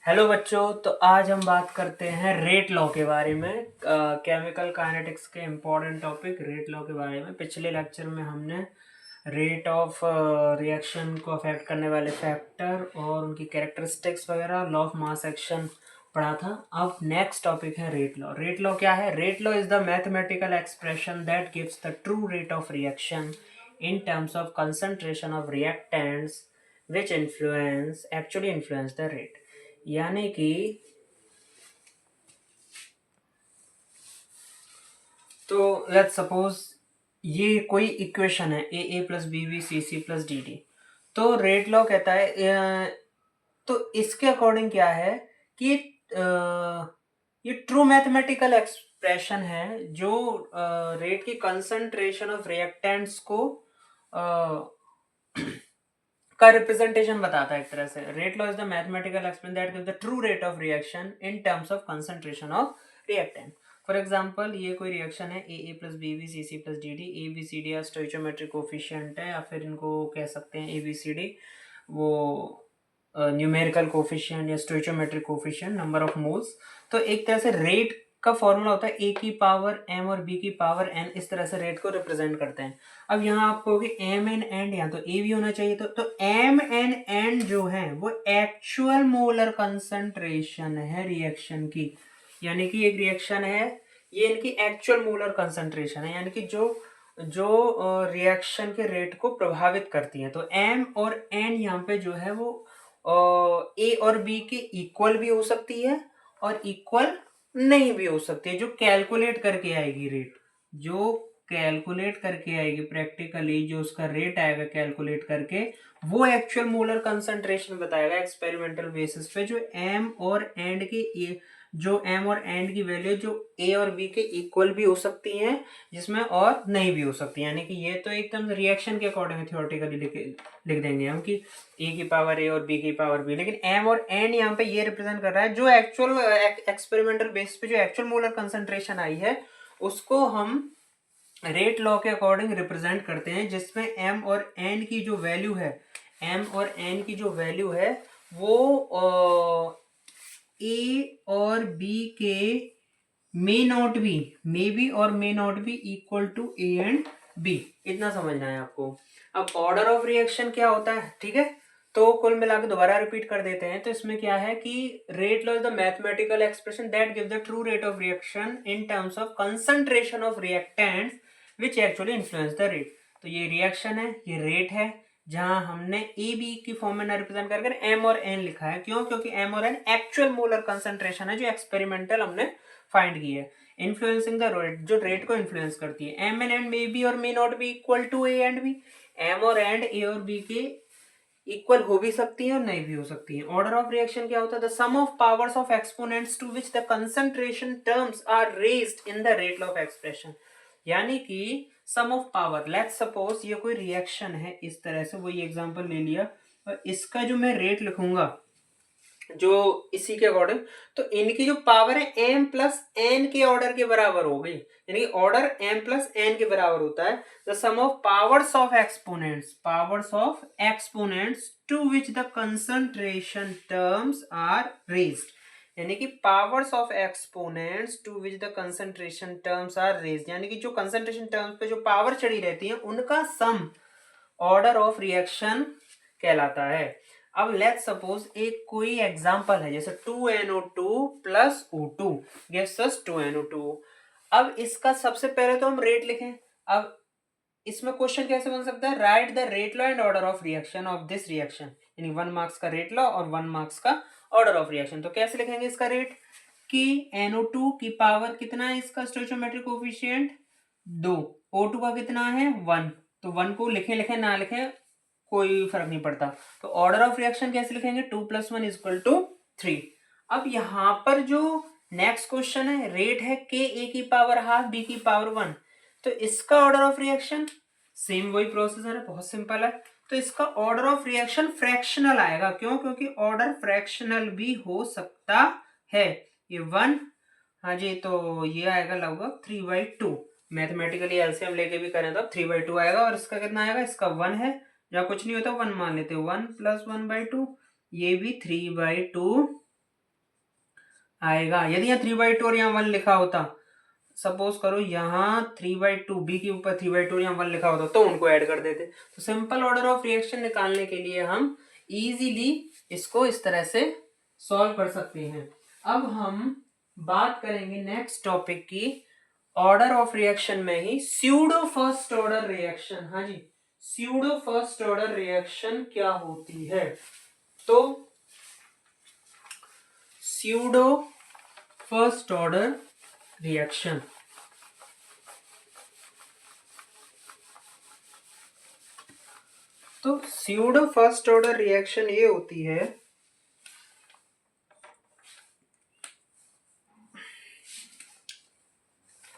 Hello बच्चों, तो आज हम बात करते हैं रेट लॉ के बारे में। केमिकल काइनेटिक्स के इम्पोर्टेंट टॉपिक रेट लॉ के बारे में। पिछले लेक्चर में हमने रेट ऑफ रिएक्शन को अफेक्ट करने वाले फैक्टर और उनकी कैरेक्टरिस्टिक्स वगैरह, लॉ ऑफ मास एक्शन पढ़ा था। अब नेक्स्ट टॉपिक है रेट लॉ। रेट लॉ क्या है? Rate law is the mathematical expression that gives the true rate of reaction in terms of concentration of reactants which actually influence the rate। यानी कि तो let's suppose ये कोई equation है A plus B C C plus D D. तो rate law कहता है तो इसके अकॉर्डिंग क्या है कि ये ट्रू मैथमेटिकल एक्सप्रेशन है जो रेट की कंसंट्रेशन ऑफ रिएक्टेंट्स को का रिप्रेजेंटेशन बताता है एक तरह से। Rate law is the mathematical expression that gives the true rate of reaction in terms of concentration of reactant. For example ये कोई रिएक्शन है A plus B C C plus D D. A B C D stoichiometric coefficient है, या फिर इनको कह सकते हैं ए बी सी डी वो न्यूमेरिकल कोफिशिएंट या stoichiometric coefficient, number of moles. तो एक तरह से रेट का फॉर्मूला होता है ए की पावर एम और बी की पावर एन, इस तरह से रेट को रिप्रेजेंट करते हैं। अब यहाँ आप कहोगे एम एन एंड, यहाँ तो ए भी होना चाहिए। तो एम एन एंड जो है वो एक्चुअल मोलर कंसंट्रेशन है रिएक्शन की। यानी कि एक रिएक्शन है, ये इनकी एक्चुअल मोलर कंसंट्रेशन है, यानी कि जो रिएक्शन के रेट को प्रभावित करती है। तो एम और एन यहाँ पे जो है वो ए और बी के इक्वल भी हो सकती है और इक्वल नहीं भी हो सकती है। जो कैलकुलेट करके आएगी रेट, जो कैलकुलेट करके आएगी प्रैक्टिकली, जो उसका रेट आएगा कैलकुलेट करके, वो एक्चुअल मोलर कंसंट्रेशन बताएगा एक्सपेरिमेंटल बेसिस पे। जो एम और एंड की वैल्यू जो ए और बी के इक्वल भी हो सकती है, जिसमें और नहीं भी हो सकती है। यानी कि ये तो एकदम रिएक्शन के अकॉर्डिंग थियोरेटिकली लिख देंगे हम कि ए की पावर ए और बी की पावर बी। लेकिन एम और एन यहाँ पे ये रिप्रेजेंट कर रहा है जो एक्चुअल एक्सपेरिमेंटल बेसिस पे जो एक्चुअल मोलर कंसंट्रेशन आई है, उसको हम रेट लॉ के अकॉर्डिंग रिप्रेजेंट करते हैं, जिसमें एम और एन की जो वैल्यू है वो ए और बी के मे बी और may not be equal to A and B. इतना समझना है आपको। अब ऑर्डर ऑफ रिएक्शन क्या होता है, ठीक है, तो कुल मिला के दोबारा रिपीट कर देते हैं। तो इसमें क्या है कि rate law is the mathematical expression that gives the true rate of reaction in terms of concentration of reactants which actually influence the rate. तो ये रिएक्शन है, ये रेट है, जहां हमने ए बी की फॉर्म में ना रिप्रेजेंट कर एम और एन लिखा है। क्यों? क्योंकि एम और एन एक्चुअल मोलर कंसंट्रेशन है जो एक्सपेरिमेंटल हमने फाइंड की है। इन्फ्लुएंसिंग द रेट, जो रेट को इन्फ्लुएंस करती है। M N and may be और may not be equal to A and B. M और एंड ए और बी के इक्वल हो भी सकती है और नहीं भी हो सकती है। ऑर्डर ऑफ रिएक्शन क्या होता है? The sum of powers of exponents to which the concentration terms are raised in the rate law of expression. यानी कि sum of power, let's suppose ये कोई रिएक्शन है इस तरह से, वही एग्जांपल ले लिया, और इसका जो मैं रेट लिखूंगा जो इसी के अकॉर्डिंग, तो इनकी जो पावर है एम प्लस एन के ऑर्डर के बराबर हो गई। यानी कि ऑर्डर एम प्लस एन के बराबर होता है। The sum of powers of exponents to which the concentration terms are raised. यानी कि powers of exponents to which the concentration terms are raised, यानी कि जो कंसंट्रेशन टर्म्स पे जो पावर चढ़ी रहती है उनका सम ऑर्डर ऑफ रिएक्शन कहलाता है। अब लेट्स सपोज एक कोई एग्जांपल है, जैसे 2NO2 plus O2 gives us 2NO2। अब इसका सबसे पहले तो हम रेट लिखें। अब इसमें क्वेश्चन कैसे बन सकता है? Right the rate law and order of reaction of this reaction. यानी 1 मार्क्स का रेट लॉ और 1 मार्क्स का ऑर्डर ऑफ रिएक्शन। तो कैसे लिखेंगे इसका रेट कि NO2 की पावर कितना है, इसका स्टोइचोमेट्रिक कोफिशिएंट 2, O2 का कितना है 1। तो 1 को लिखें ना लिखें कोई फर्क नहीं पड़ता। तो ऑर्डर ऑफ रिएक्शन कैसे लिखेंगे? 2 + 1 = 3। अब यहां पर जो नेक्स्ट क्वेश्चन है, रेट है के ए की पावर हाफ बी की पावर 1। तो इसका ऑर्डर ऑफ रिएक्शन सेम वही प्रोसीजर है, बहुत सिंपल है। तो इसका ऑर्डर ऑफ रिएक्शन फ्रैक्शनल आएगा। क्यों? क्योंकि ऑर्डर फ्रैक्शनल भी हो सकता है। ये 1, हाँ जी, तो ये आएगा लगभग 3/2। मैथमेटिकली एलसीएम लेके भी करें तो 3/2 आएगा। और इसका कितना आएगा? इसका 1 है, जहाँ कुछ नहीं होता 1 मान लेते, 1 + 1/2, ये भी 3/2 आएगा। यदि यहाँ 3/2 और यहाँ 1 लिखा होता, सपोज करो यहाँ 3/2 बी के ऊपर 3/2 यहाँ 1 लिखा होता, तो उनको ऐड कर देते। तो सिंपल ऑर्डर ऑफ रिएक्शन निकालने के लिए हम इजीली इसको इस तरह से सॉल्व कर सकते हैं। अब हम बात करेंगे नेक्स्ट टॉपिक की, ऑर्डर ऑफ रिएक्शन में ही स्यूडो फर्स्ट ऑर्डर रिएक्शन। हाँ जी, स्यूडो फर्स्ट ऑर्डर रिएक्शन क्या होती है? तो स्यूडो फर्स्ट ऑर्डर रिएक्शन, तो स्यूडो फर्स्ट ऑर्डर रिएक्शन ये होती है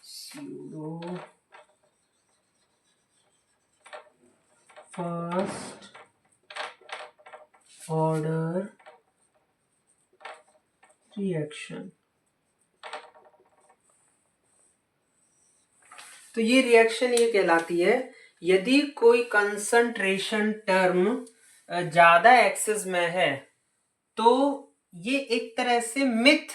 स्यूडो फर्स्ट ऑर्डर रिएक्शन। तो ये रिएक्शन ये कहलाती है यदि कोई कंसंट्रेशन टर्म ज्यादा एक्सेस में है, तो ये एक तरह से मिथ,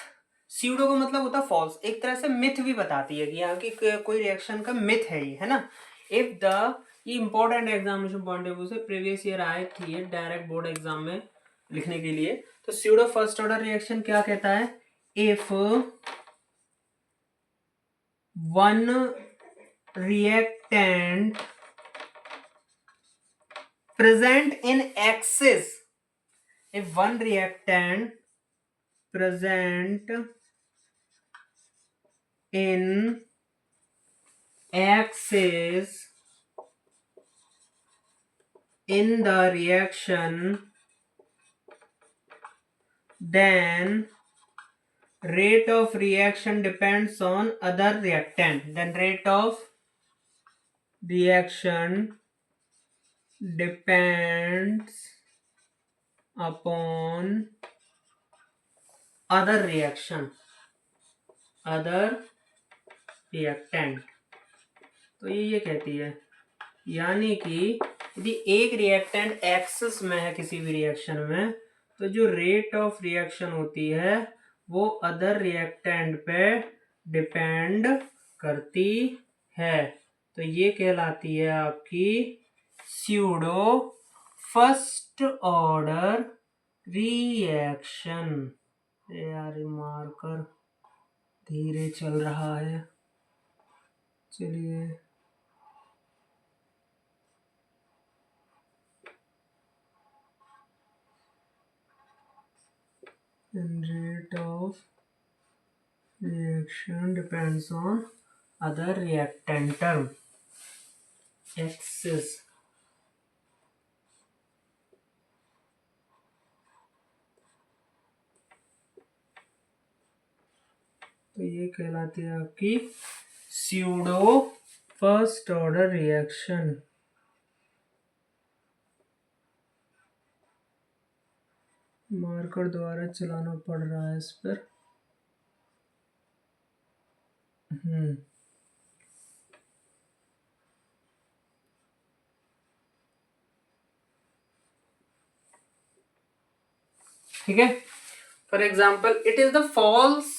स्यूडो का मतलब होता है फॉल्स, एक तरह से मिथ भी बताती है कि यहाँ की कोई रिएक्शन का मिथ है ये, है ना। इफ द, ये important examination point of view से प्रीवियस ईयर आए थी ये डायरेक्ट बोर्ड एग्जाम में लिखने के लिए। तो स्यूडो फर्स्ट ऑर्डर रिएक्शन क्या कहता है? If one reactant present in axis, if one reactant present in axis in the reaction, then rate of reaction depends on other reactant, then rate of reaction depends upon other reaction, other reactant। तो ये कहती है यानी कि यदि एक reactant access में है किसी भी रिएक्शन में, तो जो रेट ऑफ रिएक्शन होती है वो अदर रिएक्टेंट पे डिपेंड करती है। तो ये कहलाती है आपकी स्यूडो फर्स्ट ऑर्डर रिएक्शन। यार मार्कर धीरे चल रहा है, चलिए and rate of reaction depends on other reactant term axis। तो ये कहलाती है आपकी pseudo first order reaction. Marker द्वारा चलाना पड़ रहा है इस पर। ठीक है। For example it is the false,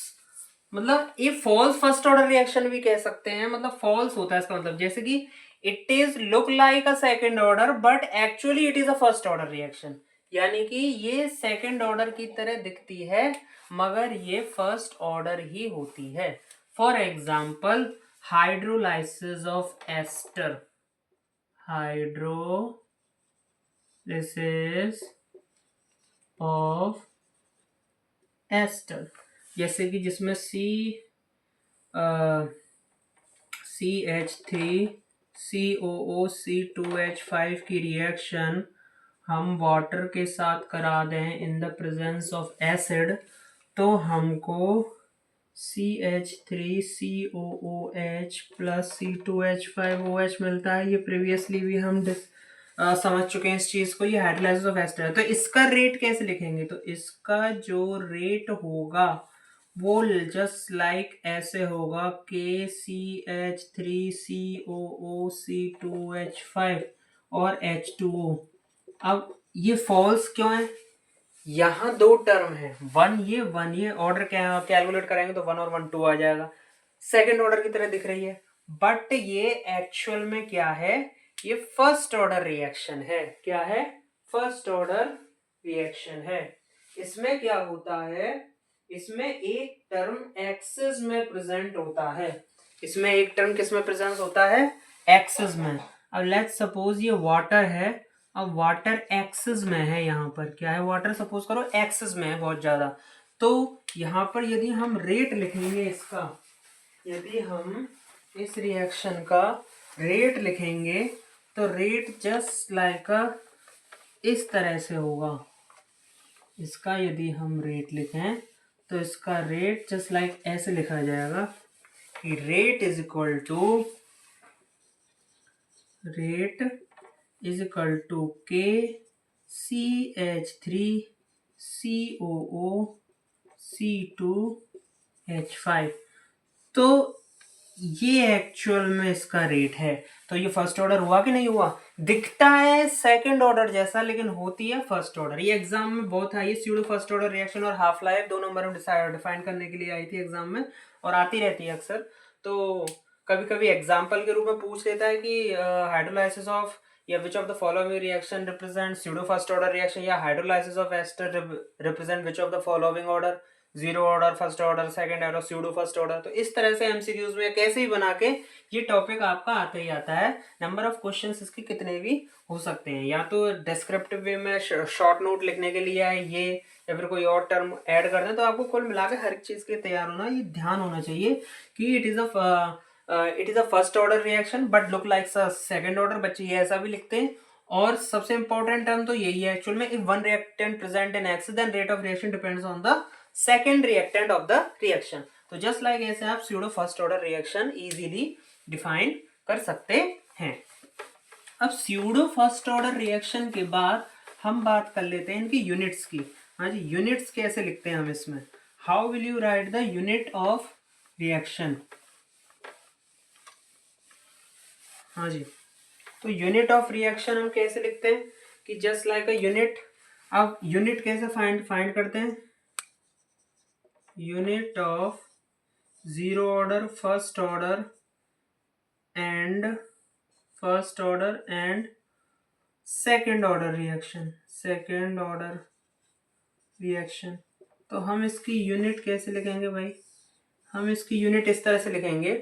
मतलब ये फॉल्स फर्स्ट ऑर्डर रिएक्शन भी कह सकते हैं, मतलब फॉल्स होता है इसका मतलब, जैसे कि it is look like a second order but actually it is a first order reaction, यानी कि ये सेकेंड ऑर्डर की तरह दिखती है मगर ये फर्स्ट ऑर्डर ही होती है। For example hydrolysis of ester, hydrolysis of ester, जैसे कि जिसमें CH3COO C2H5 की रिएक्शन हम वाटर के साथ करा दें in the presence of acid, तो हमको CH3COOH प्लस C2H5OH मिलता है। ये प्रीवियसली भी हम समझ चुके हैं इस चीज को। ये हाइड्रोलाइसिस ऑफ एस्टर है। तो इसका रेट कैसे लिखेंगे? तो इसका जो रेट होगा वो जस्ट लाइक ऐसे होगा KCH3COOC2H5 और H2O। अब ये फॉल्स क्यों है? यहाँ दो टर्म है, वन ये ऑर्डर कैलकुलेट करेंगे तो 1 और 1 2 आ जाएगा, सेकंड ऑर्डर की तरह दिख रही है, बट ये एक्चुअल में क्या है, ये फर्स्ट ऑर्डर रिएक्शन है। क्या है? फर्स्ट ऑर्डर रिएक्शन है। इसमें क्या होता है, इसमें एक टर्म एक्सिस में प्रेजेंट होता है, इसमें एक टर्म किस में प्रेजेंट होता है, एक्सिस में। अब लेट्स सपोज ये वाटर है, अब वाटर एक्सिस में है, यहाँ पर क्या है, वाटर सपोज करो एक्सिस में है बहुत ज्यादा, तो यहाँ पर यदि हम रेट लिखेंगे इसका, यदि हम इस रिएक्शन का रेट लिखेंगे तो रेट जस्ट लाइक इस तरह से होगा। इसका यदि हम रेट लिखें तो इसका रेट जस्ट लाइक ऐसे लिखा जाएगा कि रेट इज इक्वल टू के CH3COO C2H5। तो ये एक्चुअल में इसका रेट है। तो ये फर्स्ट ऑर्डर हुआ कि नहीं हुआ? दिखता है सेकंड ऑर्डर जैसा लेकिन होती है फर्स्ट ऑर्डर। ये एग्जाम में बहुत आई है, स्यूडो फर्स्ट ऑर्डर रिएक्शन और हाफ लाइफ 2 नंबर में डिफाइन करने के लिए आई थी एग्जाम में, और आती रहती है अक्सर। तो कभी कभी एग्जाम्पल के रूप में पूछ लेता है कि हाइड्रोलाइसिस ऑफ या which of the following reaction represent pseudo first order reaction, या hydrolysis of ester represent which of the following order, zero order, first order, second order, pseudo first order. तो इस तरह से एमसीक्यूज में कैसे ही बना के ये टॉपिक आपका आता ही आता है। नंबर ऑफ क्वेश्चंस इसके कितने भी हो सकते हैं, या तो डिस्क्रिप्टिव वे में शॉर्ट नोट लिखने के लिए है ये, या फिर कोई और टर्म ऐड कर दें। तो आपको कुल मिला के हर चीज के तैयार होना, ये ध्यान होना चाहिए कि it is a first order reaction but look like second order. बच्चे ये ऐसा भी लिखते हैं। और सबसे इंपॉर्टेंट टर्म तो यही है एक्चुअल में, if one reactant present in X then rate of reaction depends on the second reactant of the reaction. तो जस्ट लाइक ऐसे आप pseudo first order reaction easily define कर सकते हैं। अब स्यूडो फर्स्ट ऑर्डर रिएक्शन के बाद हम बात कर लेते हैं इनकी यूनिट्स की। हाँ जी, यूनिट्स कैसे लिखते हैं हम इसमें, how will you right the unit of reaction. हाँ जी, तो यूनिट ऑफ रिएक्शन हम कैसे लिखते हैं कि जस्ट लाइक अ यूनिट। अब यूनिट कैसे फाइंड करते हैं, unit of zero order first order and second order reaction. तो हम इसकी यूनिट कैसे लिखेंगे भाई, हम इसकी यूनिट इस तरह से लिखेंगे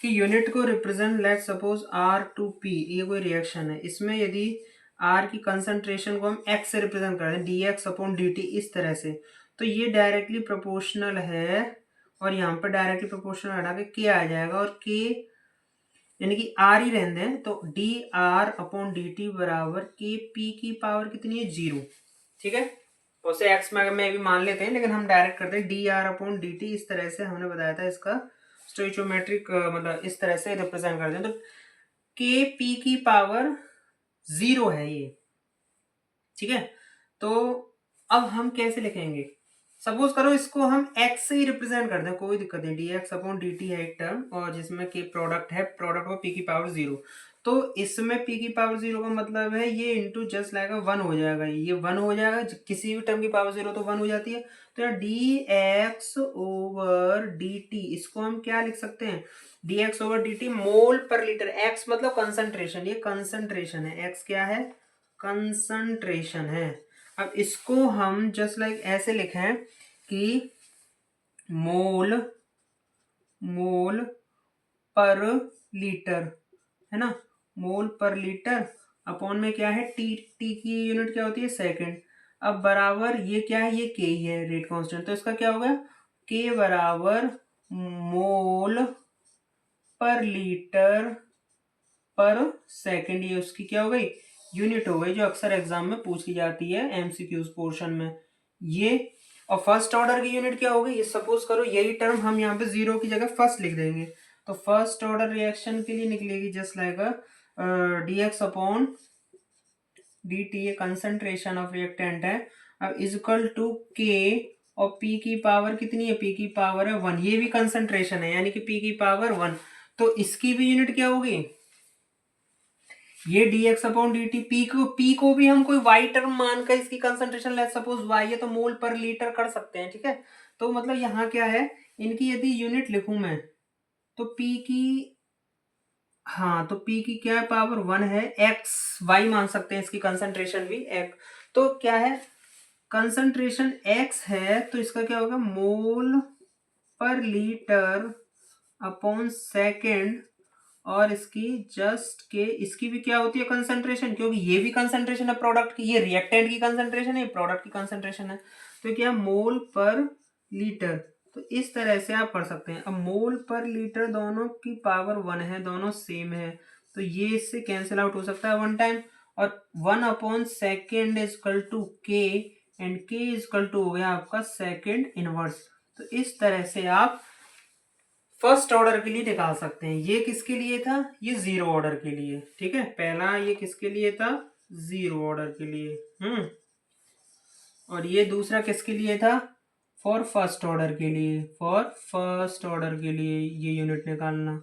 कि यूनिट को रिप्रेजेंट, लेट सपोज R2P, ये कोई रिएक्शन है, इसमें यदि R की कंसंट्रेशन को हम X से रिप्रेजेंट कर दें, dx/dt इस तरह से, तो ये डायरेक्टली प्रोपोर्शनल है, और यहाँ पर डायरेक्टली प्रोपोर्शनल हटा के K आ जाएगा, और K यानी कि R ही रहने दें, तो dr/dt बराबर Kp की पावर कितनी है, 0। ठीक है, उसे x में भी मान लेते हैं, लेकिन हम डायरेक्ट करते हैं dr/dt। इस तरह से हमने बताया था इसका स्टोइचोमेट्रिक, मतलब इस तरह से रिप्रेजेंट करते हैं। तो Kp की पावर 0 है ये। ठीक है, तो अब हम कैसे लिखेंगे, सपोज करो इसको हम x से ही रिप्रेजेंट कर दें, कोई दिक्कत नहीं, dx/dt है एक टर्म, और जिसमें k प्रोडक्ट है, प्रोडक्ट ऑफ p की पावर 0। तो इसमें p की पावर 0 का मतलब है ये इंटू जस्ट लाइक 1 हो जाएगा, ये 1 हो जाएगा, किसी भी टर्म की पावर 0 तो 1 हो जाती है। तो यार dx/dt, इसको हम क्या लिख सकते हैं, dx/dt मोल पर लीटर, x मतलब कंसंट्रेशन, ये कंसंट्रेशन है, x क्या है, कंसंट्रेशन है। अब इसको हम जस्ट लाइक ऐसे लिखें कि मोल पर लीटर, है ना, मोल पर लीटर अपॉन में क्या है, टी की यूनिट क्या होती है, सेकंड। अब बराबर ये क्या है, ये के ही है, रेट कांस्टेंट, तो इसका क्या होगा, के बराबर मोल पर लीटर पर सेकंड, ये उसकी क्या हो गई, यूनिट हो गई, जो अक्सर एग्जाम में पूछी जाती है एमसीक्यूज पोर्शन में ये। और फर्स्ट ऑर्डर की यूनिट क्या होगी, ये सपोज करो यही टर्म हम यहाँ पे 0 की जगह फर्स्ट लिख देंगे, तो फर्स्ट ऑर्डर रिएक्शन के लिए निकलेगी जस्ट लाइक dx/dt, ये कंसंट्रेशन ऑफ रिएक्टेंट है। अब इक्वल टू k, और p की पावर कितनी है, p की पावर है 1, ये भी कंसंट्रेशन है यानी कि p की पावर 1। तो इसकी भी यूनिट क्या होगी, ये dx अपॉन dt, पी को भी हम कोई y टर्म मानकर इसकी कंसंट्रेशन लेट सपोज y है तो मोल पर लीटर कर सकते हैं, ठीक है। तो मतलब यहाँ क्या है, इनकी यदि यूनिट लिखूं मैं तो p की, हाँ तो p की क्या है, पावर 1 है, x y मान सकते हैं इसकी कंसंट्रेशन भी x। तो क्या है, कंसंट्रेशन x है तो इसका क्या होगा, मोल पर लीटर अपॉन सेकेंड, और इसकी जस्ट के इसकी भी क्या होती है कंसंट्रेशन, क्योंकि ये भी कंसंट्रेशन है प्रोडक्ट की, ये रिएक्टेंट की कंसंट्रेशन है, प्रोडक्ट की कंसंट्रेशन है, तो क्या मोल पर लीटर। तो इस तरह से आप पढ़ सकते हैं। अब मोल पर लीटर दोनों की पावर 1 है, दोनों सेम है, तो ये इससे कैंसिल आउट हो सकता है 1 टाइम, और 1 अपॉन सेकेंड इजकल टू के, एंड के इजकल टू हो गया आपका सेकेंड इनवर्स। तो इस तरह से आप फर्स्ट ऑर्डर के लिए निकाल सकते हैं। ये किसके लिए था, ये जीरो ऑर्डर के लिए, ठीक है। पहला ये किसके लिए था, जीरो ऑर्डर के लिए, और ये दूसरा किसके लिए था, फॉर फर्स्ट ऑर्डर के लिए, फॉर फर्स्ट ऑर्डर के लिए ये यूनिट निकालना।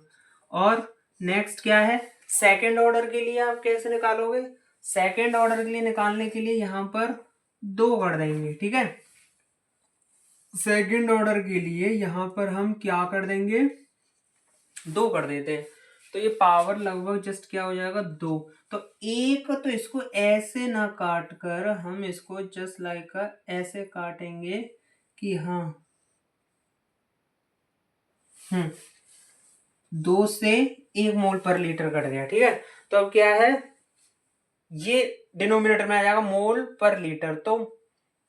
और नेक्स्ट क्या है, सेकंड ऑर्डर के लिए आप कैसे निकालोगे, सेकंड ऑर्डर के लिए निकालने के लिए यहां पर 2 कर देंगे, ठीक है। सेकंड ऑर्डर के लिए यहां पर हम क्या कर देंगे, 2 कर देते हैं, तो ये पावर लगभग जस्ट क्या हो जाएगा 2। तो एक तो इसको ऐसे ना काट कर हम इसको जस्ट लाइक ऐसे काटेंगे कि हाँ, 2 से 1 मोल पर लीटर कट गया, ठीक है। तो अब क्या है, ये डिनोमिनेटर में आ जाएगा मोल पर लीटर,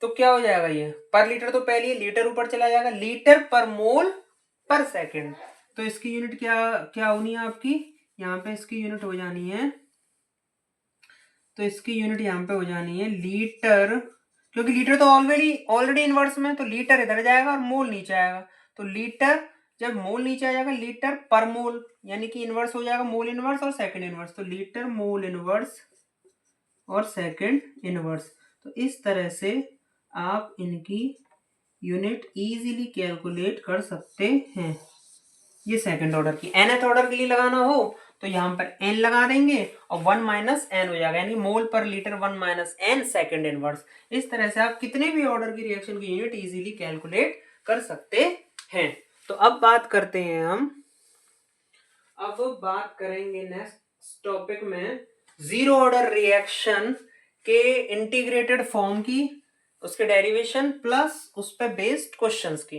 तो क्या हो जाएगा, ये पर लीटर तो पहले लीटर ऊपर चला जाएगा, लीटर पर मोल पर सेकंड। तो इसकी यूनिट क्या क्या होनी है आपकी, यहाँ पे इसकी यूनिट हो जानी है, तो इसकी यूनिट यहाँ पे हो जानी है लीटर, क्योंकि लीटर तो ऑलरेडी ऑलरेडी इनवर्स में, तो लीटर इधर जाएगा और मोल नीचे आएगा, तो लीटर जब मोल नीचे आ जाएगा लीटर पर मोल, यानी कि इनवर्स हो जाएगा मोल इनवर्स और सेकंड इनवर्स, तो लीटर मोल इनवर्स और सेकंड इनवर्स। तो इस तरह से आप इनकी यूनिट इजीली कैलकुलेट कर सकते हैं। ये सेकंड ऑर्डर की। nth ऑर्डर के लिए लगाना हो तो यहां पर n लगा देंगे और 1 माइनस एन हो जाएगा, यानी mole per litre 1 minus N second inverse. इस तरह से आप कितने भी ऑर्डर की रिएक्शन की यूनिट इजीली कैलकुलेट कर सकते हैं। तो अब बात करते हैं हम, अब बात करेंगे नेक्स्ट टॉपिक में जीरो ऑर्डर रिएक्शन के इंटीग्रेटेड फॉर्म की, उसके डेरिवेशन प्लस उस पर बेस्ड क्वेश्चंस की।